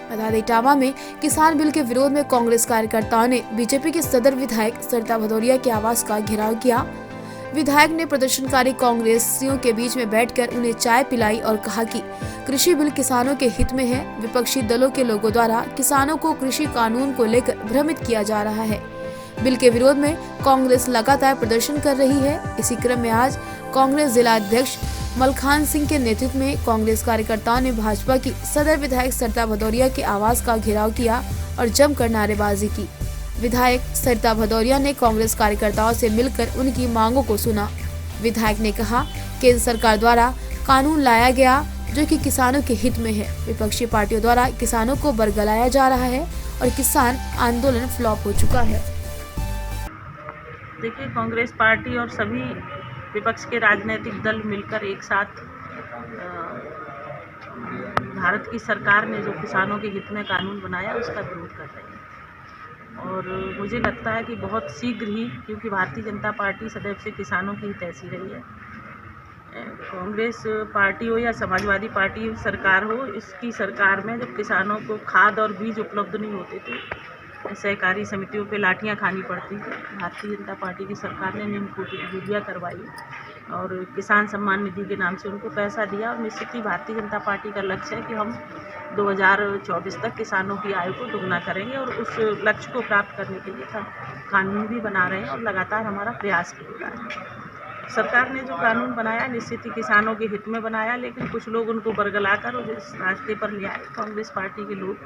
बता दें, इटावा में किसान बिल के विरोध में कांग्रेस कार्यकर्ताओं ने बीजेपी के सदर विधायक सरिता भदौरिया के आवास का घेराव किया। विधायक ने प्रदर्शनकारी कांग्रेसियों के बीच में बैठकर उन्हें चाय पिलाई और कहा कि कृषि बिल किसानों के हित में है। विपक्षी दलों के लोगों द्वारा किसानों को कृषि कानून को लेकर भ्रमित किया जा रहा है। बिल के विरोध में कांग्रेस लगातार प्रदर्शन कर रही है। इसी क्रम में आज कांग्रेस जिला अध्यक्ष मलखान सिंह के नेतृत्व में कांग्रेस कार्यकर्ताओं ने भाजपा की सदर विधायक सरिता भदौरिया के आवास का घेराव किया और जमकर नारेबाजी की। विधायक सरिता भदौरिया ने कांग्रेस कार्यकर्ताओं से मिलकर उनकी मांगों को सुना। विधायक ने कहा, केंद्र सरकार द्वारा कानून लाया गया जो कि किसानों के हित में है। विपक्षी पार्टियों द्वारा किसानों को बरगलाया जा रहा है और किसान आंदोलन फ्लॉप हो चुका है। देखिए, कांग्रेस पार्टी और सभी विपक्ष के राजनीतिक दल मिलकर एक साथ भारत की सरकार ने जो किसानों के हित में कानून बनाया उसका विरोध कर रहे हैं। और मुझे लगता है कि बहुत शीघ्र ही, क्योंकि भारतीय जनता पार्टी सदैव से किसानों की हितैषी रही है, कांग्रेस पार्टी हो या समाजवादी पार्टी सरकार हो, इसकी सरकार में जब किसानों को खाद और बीज उपलब्ध नहीं होते थे, सहकारी समितियों पे लाठियां खानी पड़ती थी। भारतीय जनता पार्टी की सरकार ने यूरिया करवाई और किसान सम्मान निधि के नाम से उनको पैसा दिया। और निश्चित ही भारतीय जनता पार्टी का लक्ष्य है कि हम 2024 तक किसानों की आय को दोगुना करेंगे और उस लक्ष्य को प्राप्त करने के लिए कानून भी बना रहे हैं और लगातार हमारा प्रयास भी हो रहा है। सरकार ने जो कानून बनाया निश्चित ही किसानों के हित में बनाया, लेकिन कुछ लोग उनको बरगलाकर और इस रास्ते पर ले आए। कांग्रेस पार्टी के लोग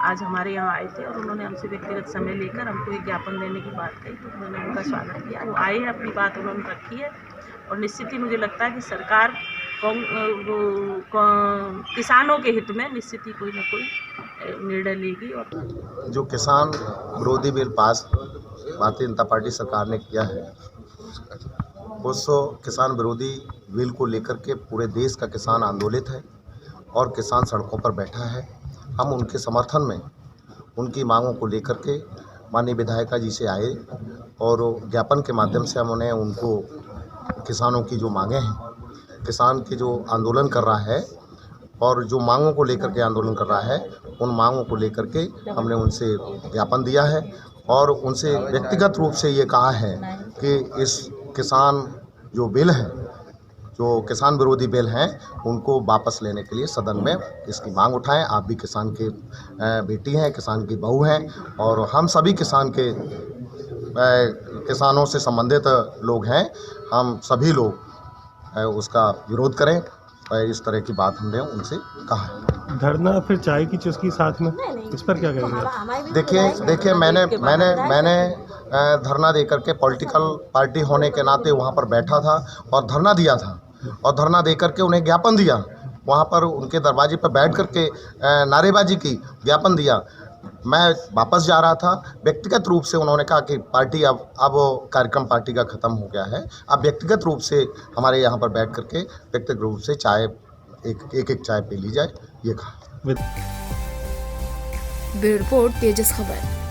आज हमारे यहाँ आए थे और उन्होंने हमसे व्यक्तिगत समय लेकर हमको एक ज्ञापन देने की बात कही, तो उन्होंने उनका स्वागत किया। वो आए हैं, अपनी बात उन्होंने रखी है और निश्चित ही मुझे लगता है कि सरकार किसानों के हित में निश्चित ही कोई न कोई निर्णय लेगी। और जो किसान विरोधी bill pass Bharatiya Janata party सरकार ने किया है, उस किसान विरोधी बिल को लेकर के पूरे देश का किसान आंदोलित है और किसान सड़कों पर बैठा है। हम उनके समर्थन में उनकी मांगों को लेकर के माननीय विधायिका जी से आए और ज्ञापन के माध्यम से हमने उनको किसानों की जो मांगे हैं, किसान की जो आंदोलन कर रहा है और जो मांगों को लेकर के आंदोलन कर रहा है, उन मांगों को लेकर के हमने उनसे ज्ञापन दिया है और उनसे व्यक्तिगत रूप से ये कहा है कि इस किसान जो बिल है, जो किसान विरोधी बिल हैं, उनको वापस लेने के लिए सदन में इसकी मांग उठाएं। आप भी किसान के बेटी हैं, किसान की बहू हैं और हम सभी किसानों से संबंधित लोग हैं। हम सभी लोग उसका विरोध करें और इस तरह की बात हमने उनसे कहा है। धरना फिर चाय की चुस्की साथ में, इस पर क्या कहेंगे? देखिए मैंने धरना देकर के पॉलिटिकल पार्टी होने के नाते वहाँ पर बैठा था और धरना दिया था और धरना देकर के उन्हें ज्ञापन दिया। वहाँ पर उनके दरवाजे पर बैठ कर के नारेबाजी की, ज्ञापन दिया। मैं वापस जा रहा था, व्यक्तिगत रूप से उन्होंने कहा कि पार्टी अब कार्यक्रम पार्टी का ख़त्म हो गया है, अब व्यक्तिगत रूप से हमारे यहाँ पर बैठ कर के व्यक्तिगत रूप से चाय एक चाय पी ली जाए, ये कहा। ब्यूरो रिपोर्ट, तेजस खबर।